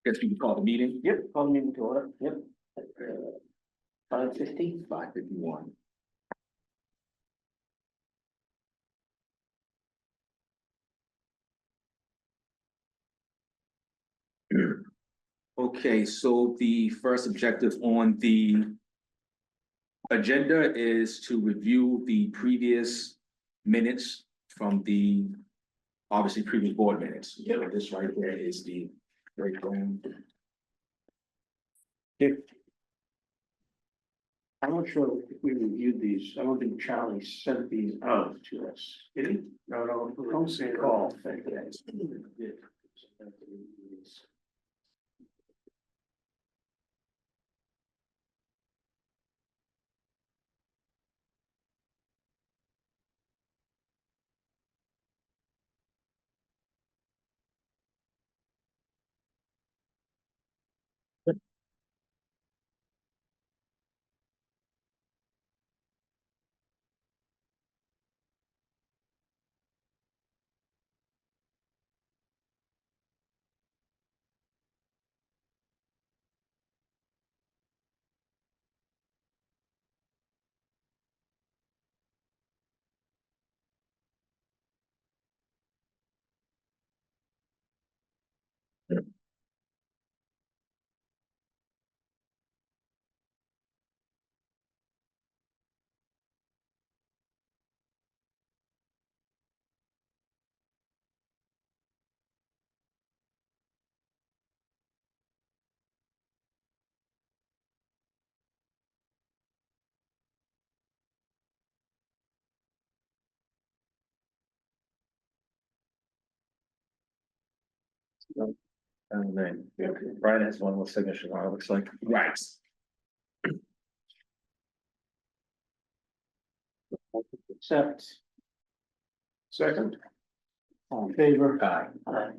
Guess we can call the meeting. Yep, call the meeting to order, yep. 5:50. 5:51. Okay, so the first objective on the agenda is to review the previous minutes from the, obviously, previous board minutes. Yeah, this right here is the breakdown. I'm not sure if we reviewed these, I don't think Charlie sent these out to us, did he? No, I don't see it all. And then Brian has one with signature on it, looks like. Right. Accept. Second. All in favor? Aye. Aye.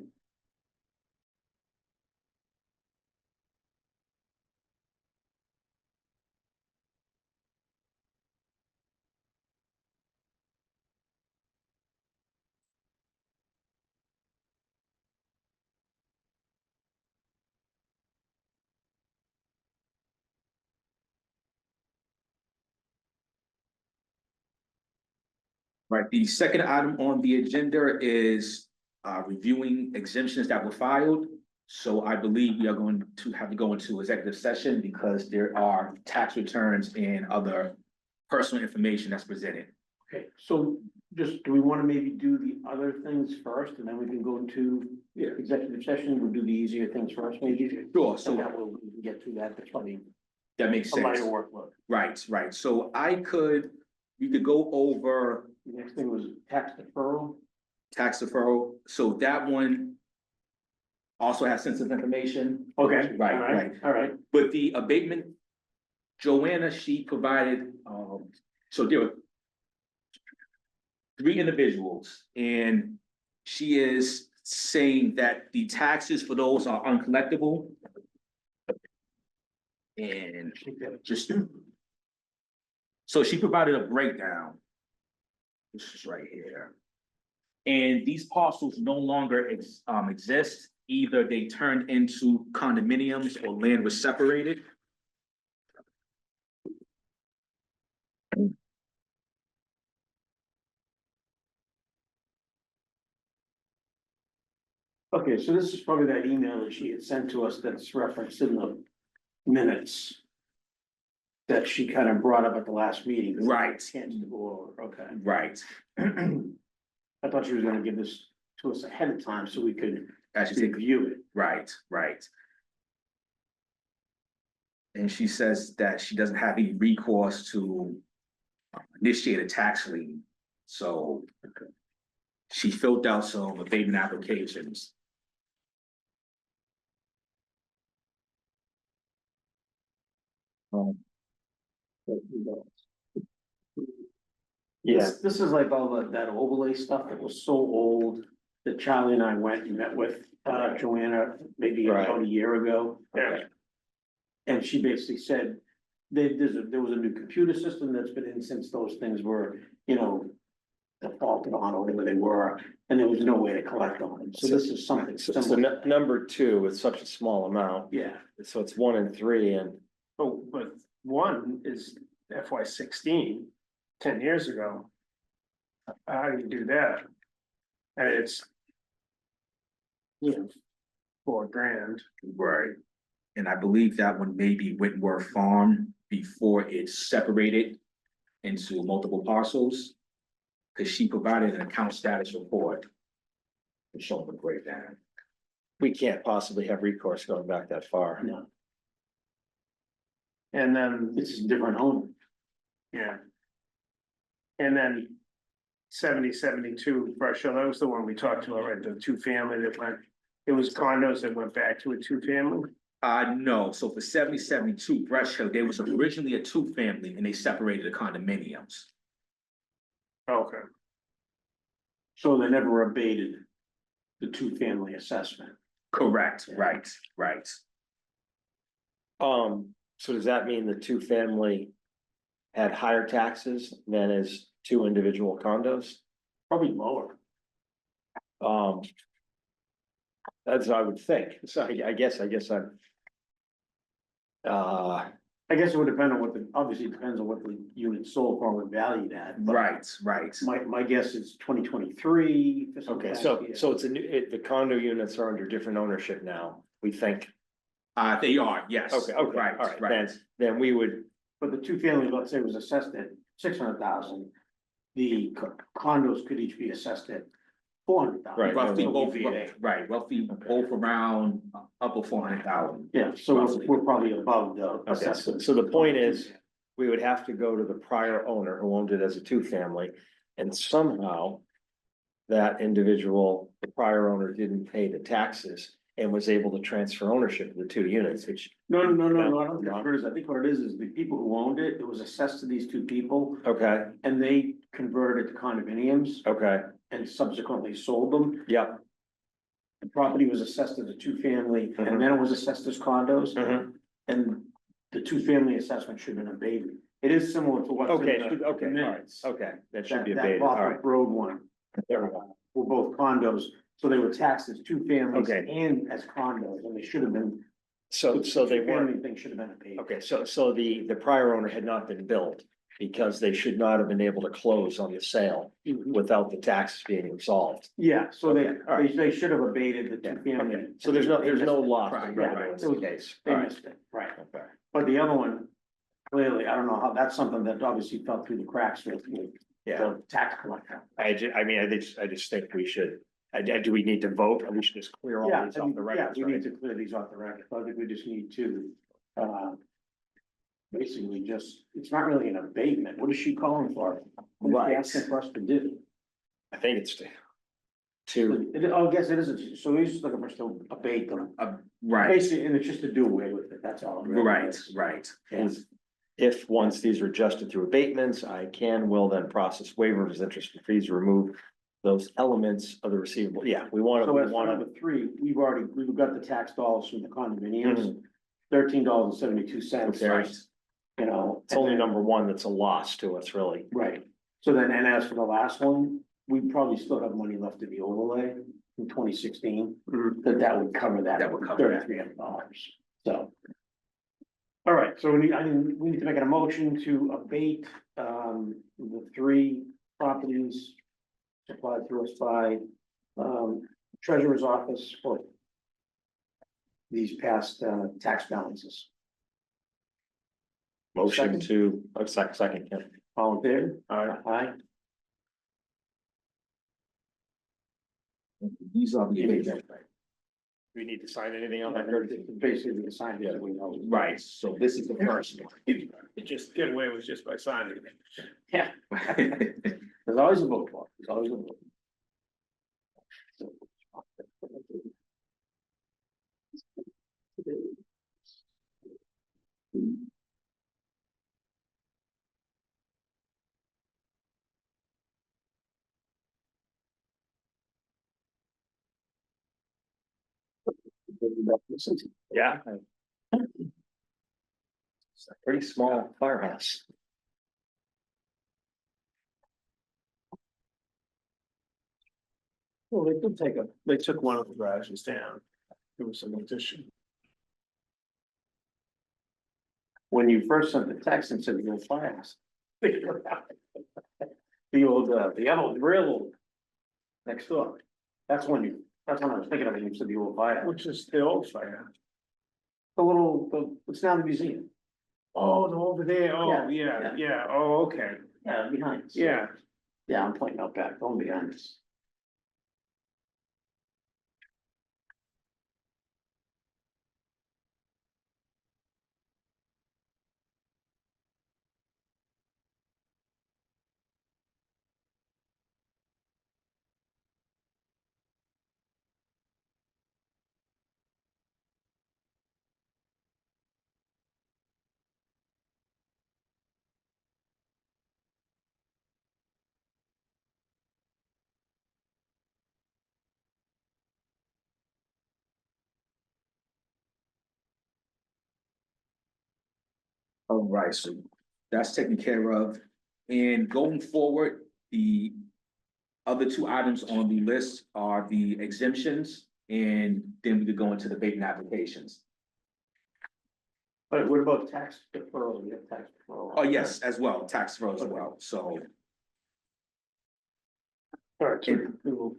Right, the second item on the agenda is reviewing exemptions that were filed. So I believe we are going to have to go into executive session because there are tax returns and other personal information that's presented. Okay, so just, do we want to maybe do the other things first and then we can go into executive session? We'll do the easier things first, maybe. Sure, So so that we can get through that, that's probably that makes a sense. lighter workload. Right, right. So we could go over The next thing was tax deferral. tax deferral. So that one also has sensitive information. Okay. Right, all right. All right, But the abatement, Joanna, she provided, so there were three individuals, and she is saying that the taxes for those are uncollectible. And just, so she provided a breakdown. This is right here. And these parcels no longer exist. Either they turned into condominiums or land was separated. okay, so this is probably that email that she had sent to us that's referenced in the minutes. That she kind of brought up at the last meeting. Right. Can't go over, okay. Right. I thought she was gonna give this to us ahead of time so we could Actually, review it. right, right. And she says that she doesn't have any recourse to initiate a tax lien. So she filled out some abatement applications. Yeah, this is like all that overlay stuff that was so old that Charlie and I went and met with Joanna maybe about a year ago. Yeah. And she basically said, there was a new computer system that's been in since those things were, defaulted on or whatever they were, and there was no way to collect on them. So this is something So similar. number two is such a small amount, Yeah, so it's 1 and 3 and. But one is FY 16, 10 years ago. How do you do that? And it's. You know, $4,000. Right. And I believe that one may be Whitworth Farm before it's separated into multiple parcels. Cause she provided an account status report to show the breakdown. We can't possibly have recourse going back that far. no, And then, this is a different owner. yeah. And then 72 Brush Hill, that was the one we talked about, right? The two family that went, it was condos that went back to a two family. No, so for 72 Brush Hill, there was originally a two-family and they separated the condominiums. Okay. So they never abated the two-family assessment. Correct, right, right. So does that mean the two family had higher taxes than is two individual condos? Probably lower. That's what I would think, so I guess I'm. I guess it would depend on obviously it depends on what the unit sold for and valued at. but Right, right. My guess is 2023. Okay, so it's the condo units are under different ownership now, we think. They are, yes. Okay, Right, all right, right. then we would, But the two family, let's say, was assessed at 600,000. The condos could each be assessed at 400,000. Right. Roughly both, VA. right, roughly Okay. both around upper 400,000. Yeah, so Roughly. we're probably above the okay, assessment. so the point is, we would have to go to the prior owner who owned it as a two family, and somehow. That individual, the prior owner didn't pay the taxes and was able to transfer ownership of the two units, which, No, I don't think it is. I think what it is the people who owned it, it was assessed to these two people okay, and they converted to condominiums okay, and subsequently sold them. yeah. The property was assessed as a two-family and then it was assessed as condos. Mhm. And the two-family assessment should have been abated. It is similar to what's in Okay, the okay, all right, minutes. okay, that should That, be that abated, all right, Lothrop Road one, there we go. were both condos, so they were taxed as two families Okay. and as condos, and they should have been. So they the weren't, two-family thing should have been abated. okay, so the prior owner had not been billed. Because they should not have been able to close on the sale Mhm. without the taxes being resolved. Yeah, so Okay, all right. they should have abated the Yeah, two-family. okay, so there's no loss. Right, right, That's right. the case, They all right, missed it, right. okay. But the other one, clearly, I don't know how, that's something that obviously fell through the cracks with Yeah, the tax collector. I just think we should, do we need to vote, or we should just clear all Yeah, these off the record, we need right? to clear these off the record, I think we just need to, basically just, it's not really an abatement, what is she calling for? What is she asking for us to do? I think it's to, I guess it is, so he's just looking for us to abate them, Right, basically, and it's just to do away with it, that's all. it really right, is. right. Yeah. if once these are adjusted through abatements, will then process waivers, interest and fees, remove those elements of the receivable, yeah, we want So as to, for number three, we've got the tax dollars from the condominiums, $13.72. Okay. You know. it's only and then- number one that's a loss to us, really. Right, so then, and as for the last one, we probably still have money left in the overlay from 2016. That would cover that. That would cover that. $3,300, so. All right, so we need to make a motion to abate, the three properties supplied to us by, treasurer's office for these past, tax balances. Motion to, second, yeah. All in favor? Aye. These are the abatement. Do we need to sign anything on that? Basically, the sign that we know. Right, so this is the first one. It just get away with just by signing it. Yeah. There's always a vote for it, there's always a vote. Yeah. It's a pretty small firehouse. Well, they took one of the garages down. There was some addition. When you first sent the text and said the old firehouse. The old, the other grill next door. That's when I was thinking of it, you said the old firehouse. Which is the old fire. It's now the museum. Oh, over there, oh, Yeah, yeah, yeah, oh, okay, Yeah, behind us. yeah. Yeah, I'm pointing out back, don't be honest. All right, so that's taken care of. And going forward, the other two items on the list are the exemptions, and then we could go into the vacant applications. But what about tax deferral? We have tax deferral. Oh, yes, as well, tax deferral as well, so. Alright, so,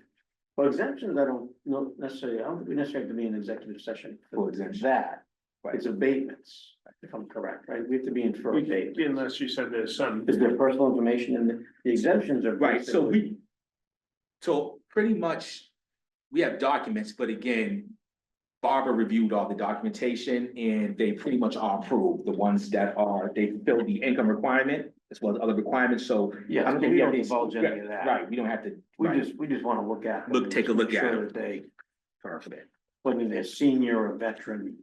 well, exemptions, I don't know necessarily, I don't think we necessarily have to be in executive session for exemption. that. Right. It's abatements, if I'm correct, right? We have to be in for abatements. Unless you said there's some. Is there personal information in the exemptions are? Right, so so pretty much, we have documents, but again, Barbara reviewed all the documentation and they pretty much are approved, the ones that are, they fulfill the income requirement as well as other requirements, so. Yeah, I don't think we we don't have to divulge any of that. Right, we don't have to. We right. just wanna look at. them and Take a look make at sure them. That they, Perfect. whether they're senior or veteran.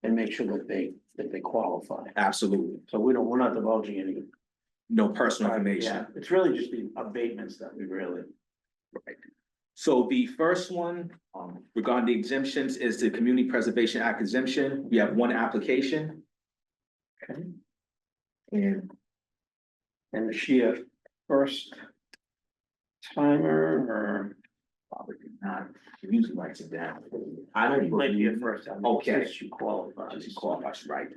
And make sure that they qualify. Absolutely, We're not divulging any. no personal Yeah, information. it's really just the abatements that we really. Right. So the first one, regarding the exemptions is the Community Preservation Act exemption. We have one application. Okay. And And is she a first timer or? probably not, she usually writes it down. I don't. Might be a first time. Okay. She qualifies. She qualifies, right.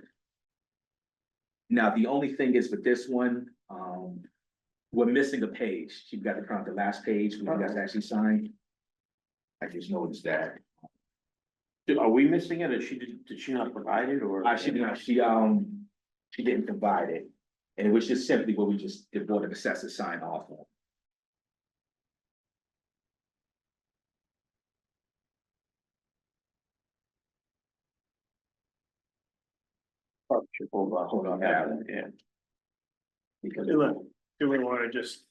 Now, the only thing is with this one, we're missing a page. She got to count the last page, we got to actually sign. I just noticed that. Are we missing it or did she not provide it or? She didn't provide it. And it was just simply what the Board of Assessors signed off on. Hold on, yeah. Because Do we wanna just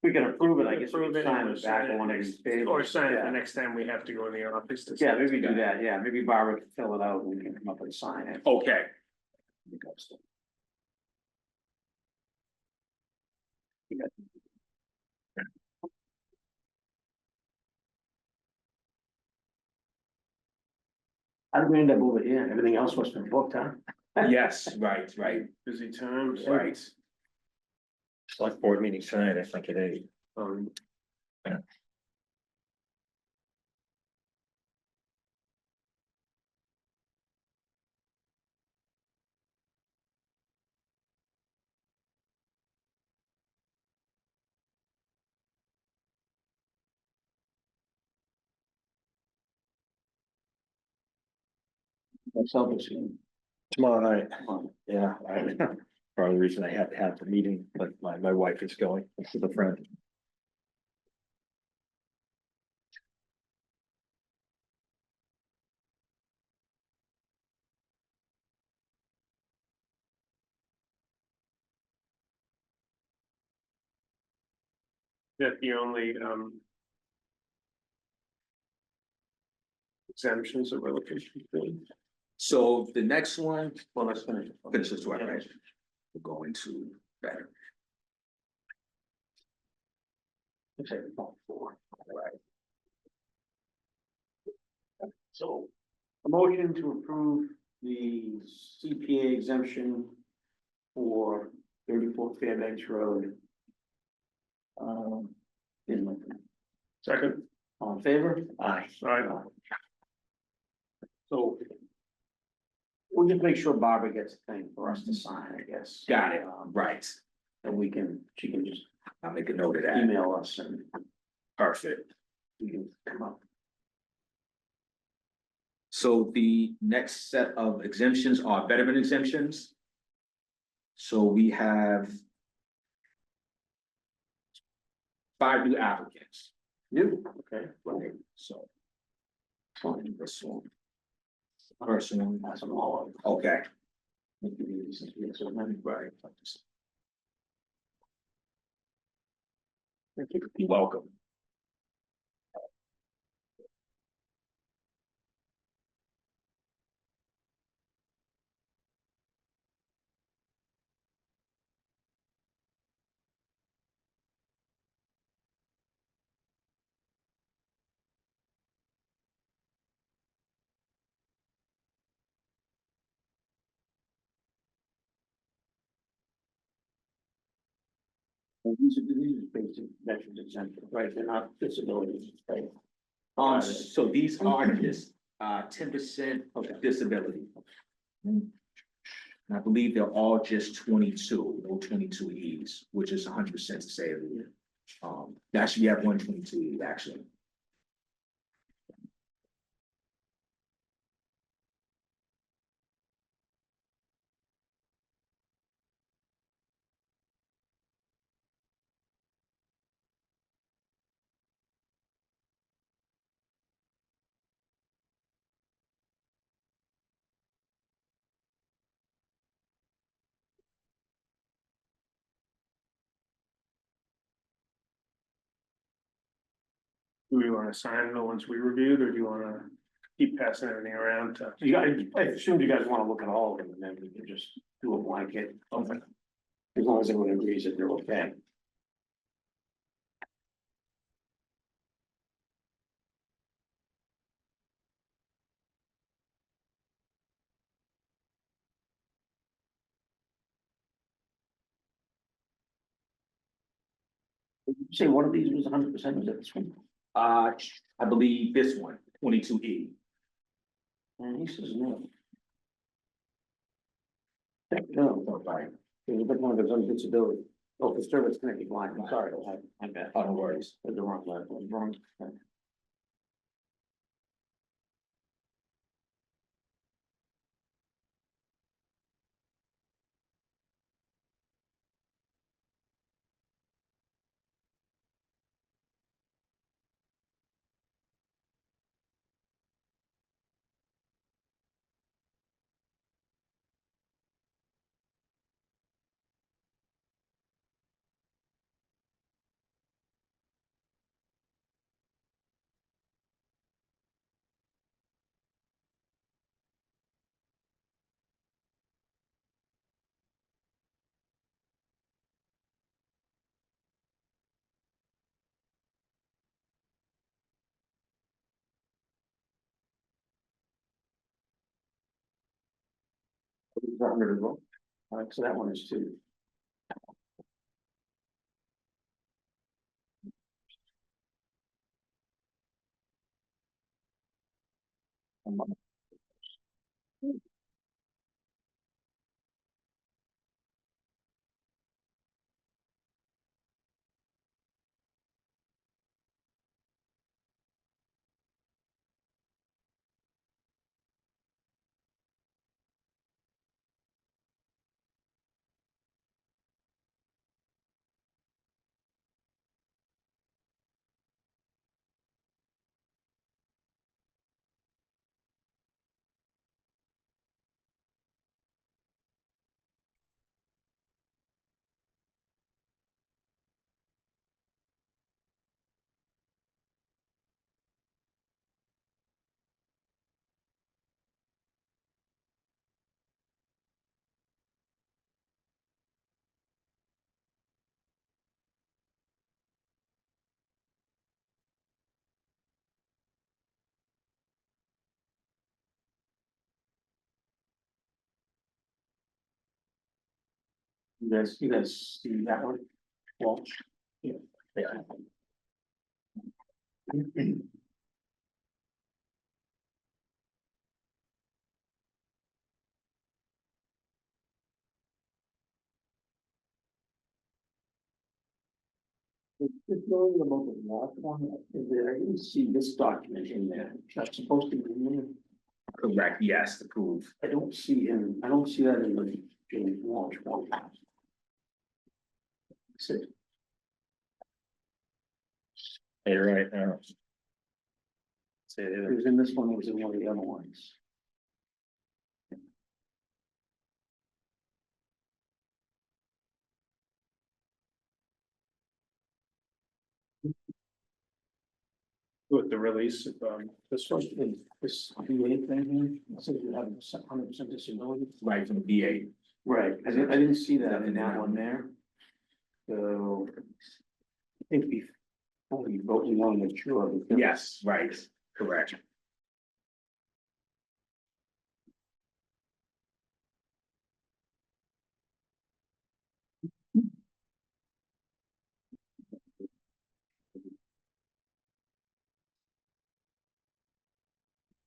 we can approve it, I guess, we approve can it sign and it back on one of next- these pages. or sign it Yeah. the next time we have to go in the office to? Yeah, maybe do that, yeah, maybe Barbara can fill it out and we can come up and sign it. Okay. How did we end up over here? Everything else was been booked, huh? Yes, right. Busy times. Right. Select board meeting tonight, I think it is. Um, Myself, Tomorrow night, yeah, probably the reason I had to have the meeting, but my wife is going with a friend. that the only, exemptions that we're looking for. So the next one, well, let's finish. finish this one, right? We're going to better. Okay, four. Right. So, a motion to approve the CPA exemption for 34 Fairbanks Road. In Milton. Second, All in favor? Aye. Right. So. We'll just make sure Barbara gets a thing for us to sign, I guess. Got it, Um, right. And she can just I'll make a note of that. email us and Perfect. we can come up. So the next set of exemptions are veteran exemptions. So we have 5 new applicants. You, okay. Right, so Fine. this one. First one, That's them all. okay, Make it easy since we have so many. right. You're welcome. These are basic veterans exemption, right? They're not disabilities, right? So these are just 10% disability. And I believe they're all just 22, no 22Es, which is 100% disabled. Actually, you have 122E, actually. Do we wanna sign the ones we reviewed, or do you wanna keep passing everything around to? You guys, I assume you guys wanna look at all of them and then we can just do a blanket. Okay. As long as everyone agrees that they're okay. Did you say one of these was 100%, was it this one? I believe this one, 22E. And he says no. No, Right. there's a big one that's on disability. Oh, for service connected blind, I'm sorry, I bet. Oh, no worries. The wrong level, wrong. All right, so that one is two. You guys see that one? Well, yeah. Just knowing about the last one, is there, I didn't see this document in there, that's supposed to be in there. Correct, yes, to prove. I don't see him, I don't see that in the James Walsh one. So, You're right, say it it, was in this one, it was in one of the other ones. With the release of, This one, this VA thing here, it says you have 100% disability. Right, from the VA. Right, I didn't see that in that one there. So. I think before you vote, you want to make sure. because- Yes, right, correct.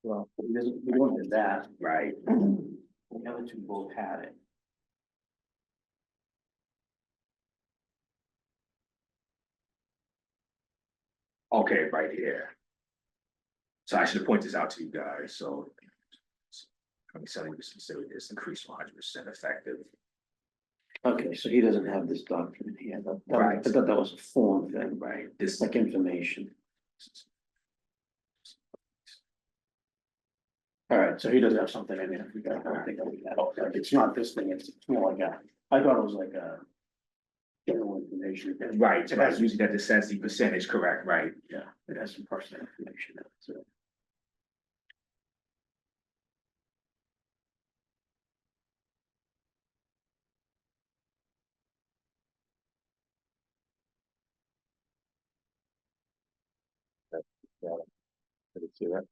Well, we don't do that. Right. The other two both had it. Okay, right here. So I should point this out to you guys, so. 27% say this increase 100% effective. Okay, so he doesn't have this document here. Right. I thought that was a form thing, Right, it's this. like information. All right, so he does have something in there. We got, I think that, like, it's not this thing, it's more like a, I thought it was like a. General information. Right, It right, has, usually that says the percentage, correct, right? yeah, it has some personal information, in it, so. I didn't see that.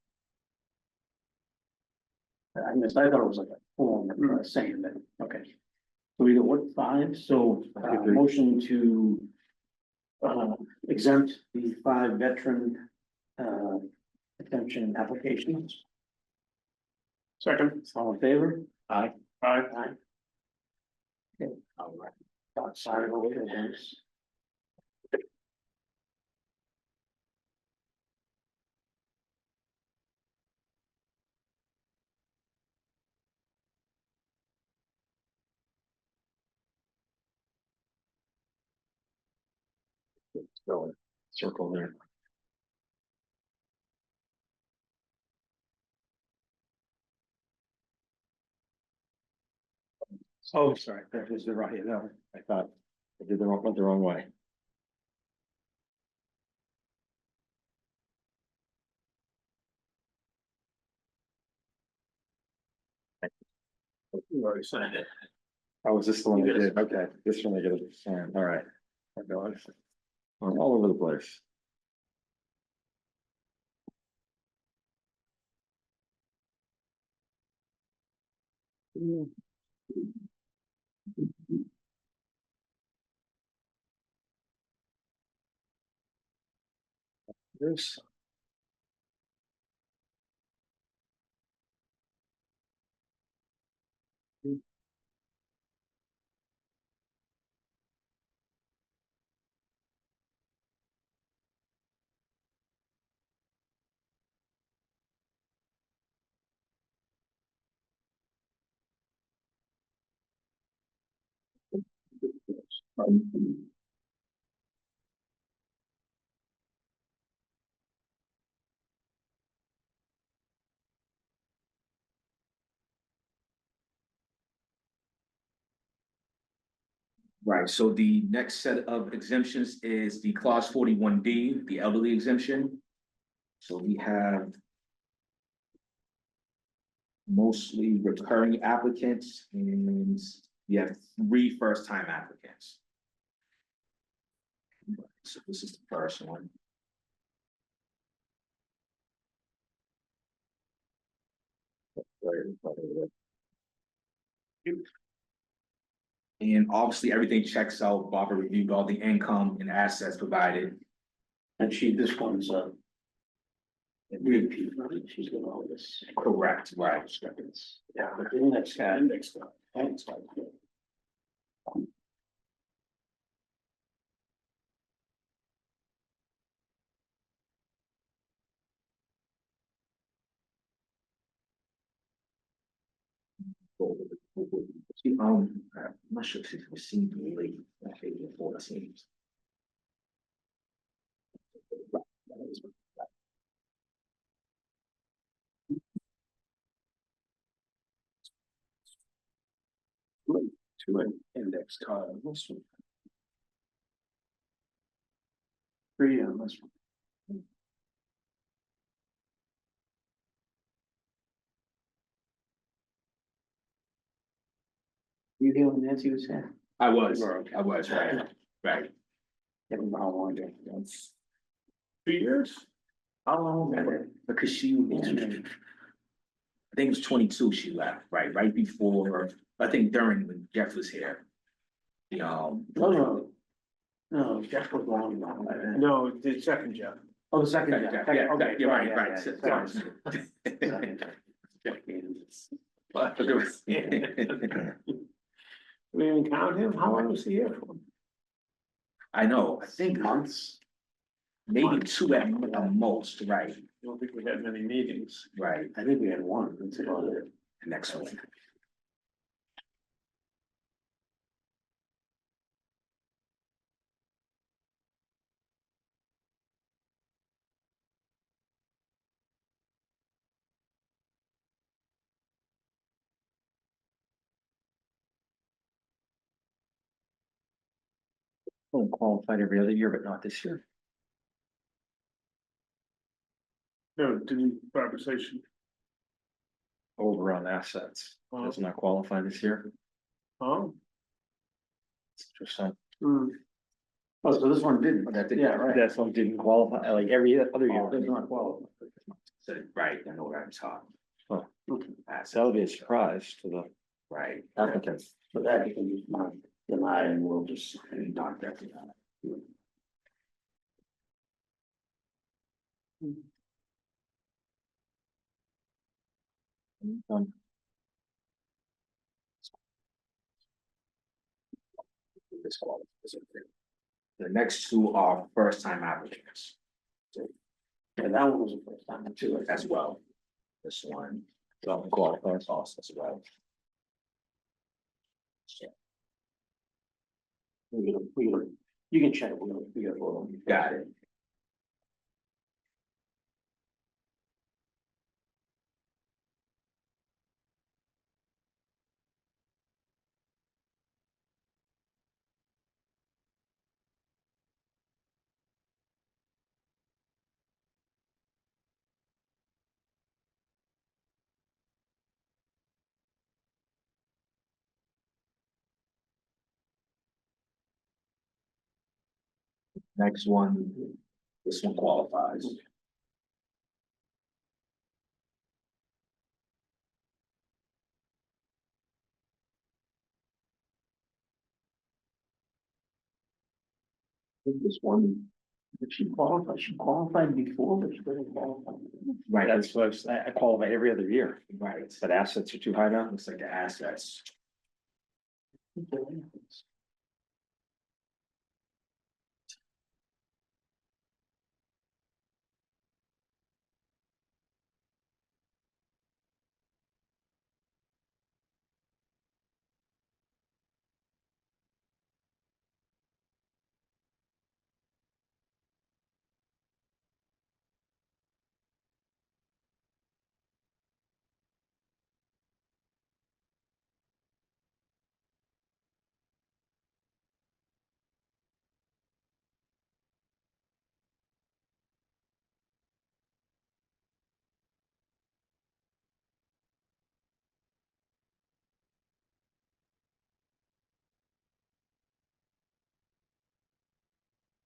I thought it was like a form that was saying that, okay. So we got what, 5, so, motion to. Exempt the 5 veteran, exemption applications, second, all in favor? Aye. aye, Aye. Okay, all right. Sorry, over here, Dennis. Going, circle there. Oh, sorry, that was the right, no, I thought I did went the wrong way. You already signed it. Oh, was this the one You I gotta- did? Okay, this one I get it, signed. All right. I know it's all over the place. This. Right, so the next set of exemptions is the clause 41D, the elderly exemption. So we have. Mostly recurring applicants and we have 3 first-time applicants. So this is the first one. And obviously, everything checks out. Barbara reviewed all the income and assets provided. And this one's, repeat, right? She's got all this. Correct, right. Yeah, but the index card. Index card. I'm not sure if she's received the late, okay, the 14. To an index card. This one. Three on this one. You hear what Nancy was saying? I was, right, right. Never mind how long ago. 2 years? How long ago? Because she, I think it was 22 she left, right before, I think during when Jeff was here. The, No, Jeff was long. No, the second job. Oh, the second. Yeah, Jeff. yeah, Okay, you're right, yeah, right. yeah, Second yeah. Second Second Jeff Gaines. But there was- We didn't count him. How long was he here for? I know, I think Months. maybe 2 at most, right, I don't think we had many meetings. right, I think we had one, that's about it. the next one. Qualified every other year, but not this year. No, didn't Barbara say she? Over on assets. Does not qualify this year. Oh. Interesting. Oh, so this one didn't. That did- Yeah, right. That's one didn't qualify, like every other Oh, year. does not qualify. So, right, I know what I'm talking. Okay. So that'll be a surprise to the Right. applicants. So that you can just not deny and we'll just knock that down. This one. The next two are first time applicants Yeah, that one was the first time too. as well. This one Don't qualify. also as well. You can check. We got one. Got it. Next one, this one qualifies. This one, did she qualify? She qualified before, but she didn't qualify. Right, That's what I qualify every other year, right. but assets are too high now. Looks like the assets.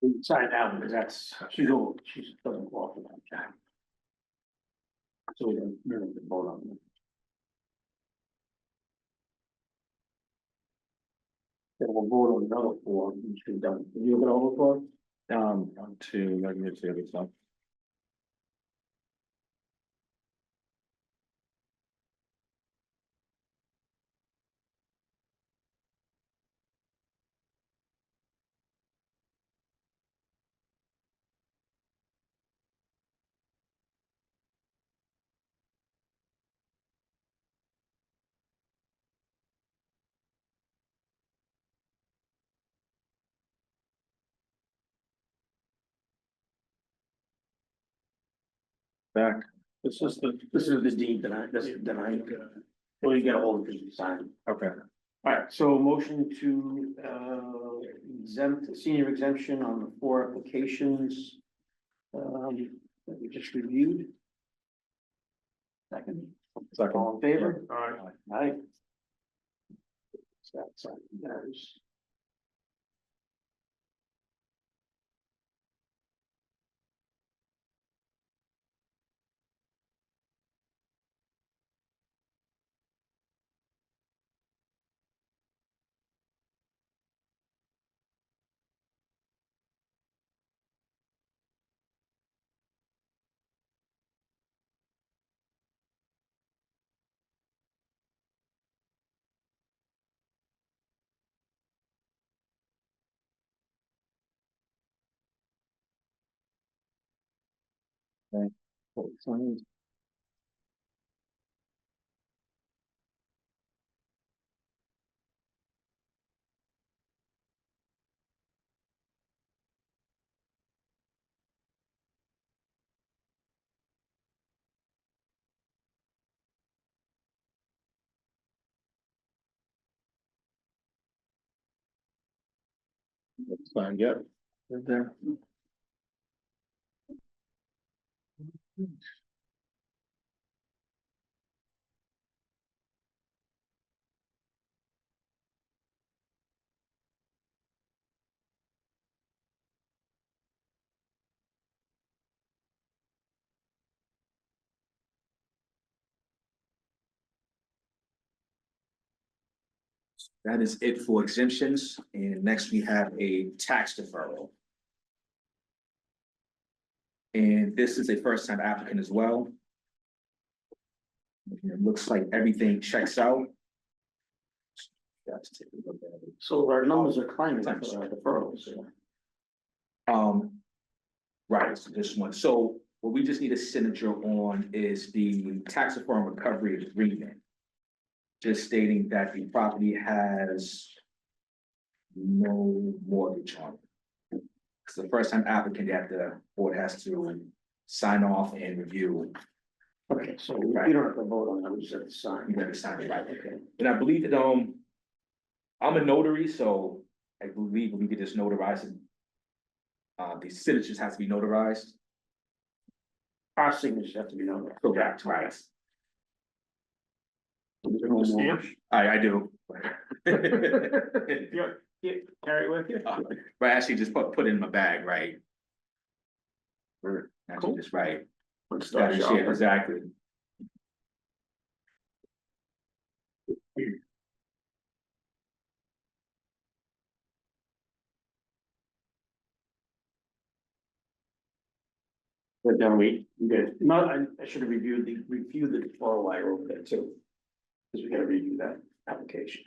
We can sign that because that's, she's old, she doesn't qualify. So we don't really vote on it. Then we'll vote on another four, we should done. You look at all the four? One, two, let me see the other stuff. Back. This is the deed that I, well, you get a hold of it, you sign. Okay. Alright, so motion to exempt, senior exemption on the 4 applications. That we just reviewed. Second, Second. all in favor? All right, Aye. So that's, there's. That's fine, yep. There. That is it for exemptions, and next we have a tax deferral. And this is a first-time applicant as well. It looks like everything checks out. Got to take a look at it. So our numbers are climbing for our deferrals. Right, so this one, so what we just need a signature on is the tax deferral recovery agreement. Just stating that the property has no mortgage on it. It's the first time applicant that the board has to sign off and review. Okay, so we don't have to vote on that, we just have to You sign. gotta sign it, right? Okay. And I believe that, I'm a notary, so I believe we could just notarize it. The signatures has to be notarized. Our signatures have to be known. Correct, right. No stamp? more. I do. yeah, carry it with you. But I actually just put it in my bag, right? Actually, Cool. just right. Let's Got start it, yeah, shopping. exactly. But then we did, no, I should have reviewed the deferral wire over there too. Because we gotta review that application.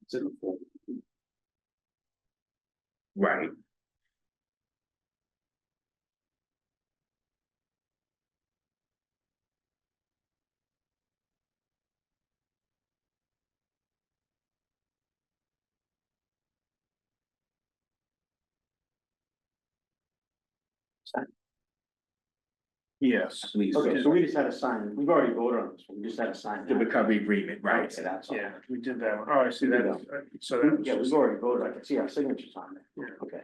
It's in the form. Right. Yes. Please. Okay, so we just had to sign, we've already voted on this, one. We just had to sign. The that. recovery agreement, right? Okay, that's all. Yeah, we did that one. Oh, I see We that. did So that was Yeah, just, we've already voted, I can see our signatures on it. Yeah. Okay.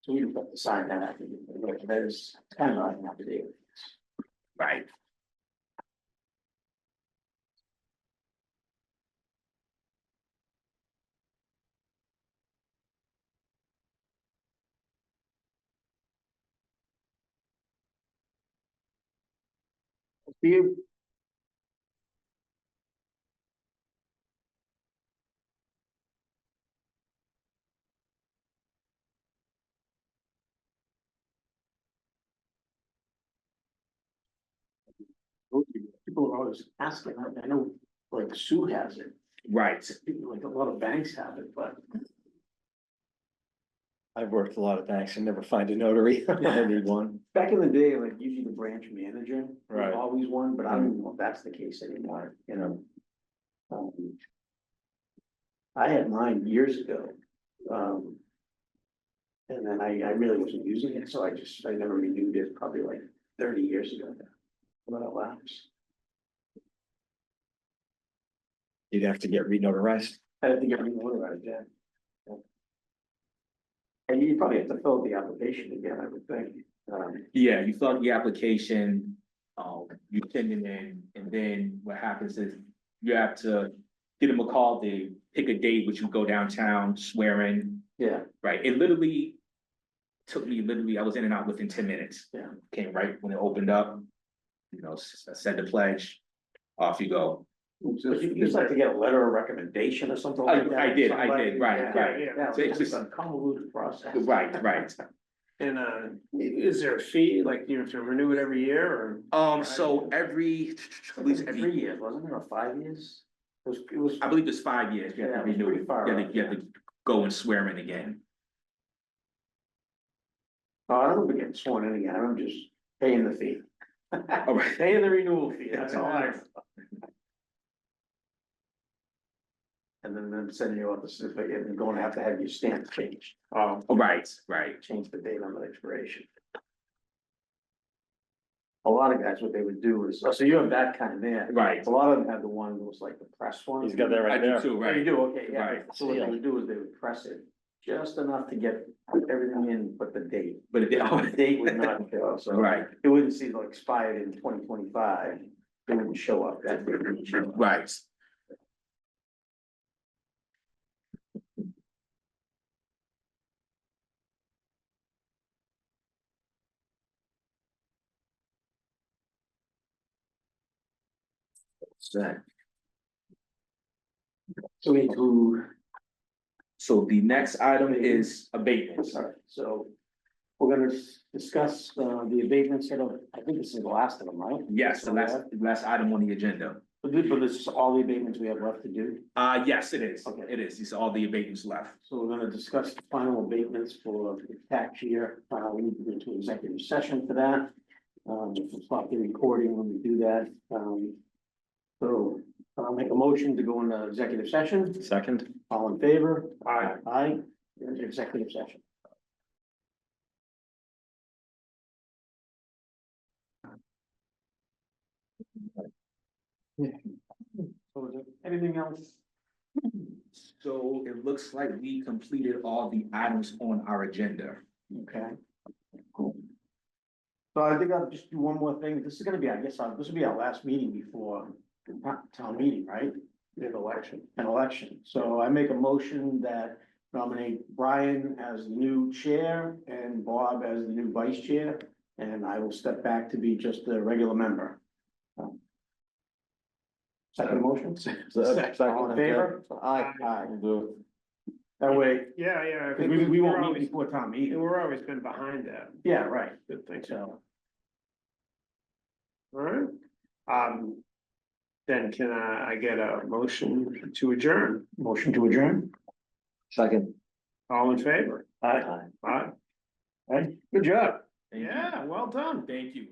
So we just have to sign that, there's kind of an affidavit. Right. You. People are always asking, I know, like Sue has it, Right. like a lot of banks have it, but. I've worked a lot of banks and never find a notary. I need one. Back in the day, like usually the branch manager was Right. always one, but I don't even know if that's the case anymore, you know. I had mine years ago. And then I really wasn't using it, so I never renewed it, probably like 30 years ago. When it lapsed. You'd have to get re-notarized. I had to get renotarized, yeah. Yeah. And you probably have to fill out the application again, I would think. Yeah, you fill out the application, you send it in, and then what happens is you have to give them a call, they pick a date, which you go downtown, swear in, Yeah, right? It literally took me, I was in and out within 10 minutes. Yeah. Came right when it opened up, said the pledge, off you go. but you just have to get a letter of recommendation or something like that. I did, Somebody- right, yeah, right. Yeah, Yeah, So it's it's just a convoluted process. Right. and, is there a fee, like, you have to renew it every year, or? So at least 3 years, wasn't it, or 5 years? It was, I believe it's 5 years, you have Yeah, to it was renew pretty it, far out, you have to go and swear in again. oh, I don't remember getting sworn in again, I remember just paying the fee. All right. Paying the renewal fee, that's all I. And then them sending you out the certificate and going to have your stamp changed, Oh, Right. change the date on the expiration. A lot of guys, what they would do is, oh, so you have that kind there. Right. A lot of them had the one that was like the press one. He's got that I right do there. too, Oh, you right? do, okay, yeah, Right. so what they would do is they would press it just enough to get everything in, but the date. But The date would not show, so. Right, It wouldn't see like expired in 2025, it wouldn't show up that date. Wouldn't show up. right. So we need to, So the next item is abatements. all right, so we're gonna discuss, the abatements that are, I think this is the last of them, right? Yes, the last item on the agenda. But this is all the abatements we have left to do, Yes, it is. Okay. It is. These are all the abatements left. so we're gonna discuss the final abatements for the tax year, we need to go into executive session for that. We'll stop the recording when we do that, so I'll make a motion to go into executive session, Second, all in favor? Aye. Aye, into executive session. So is there anything else? So it looks like we completed all the items on our agenda. Okay. Cool. So I think I'll just do one more thing. This is gonna be, I guess, this will be our last meeting before the town meeting, right? An election. So I make a motion that nominate Brian as the new chair and Bob as the new vice chair. And I will step back to be just a regular member. Second motion? All in favor? Aye. Aye. We'll do That way, Yeah. because we won't meet before town meeting. We're always been behind that, Yeah, right. good thing, So, alright. Then can I get a motion to adjourn? motion to adjourn? Second. All in favor? Aye. Aye. Aye. Good job. Thank you. Yeah, well done. Thank you.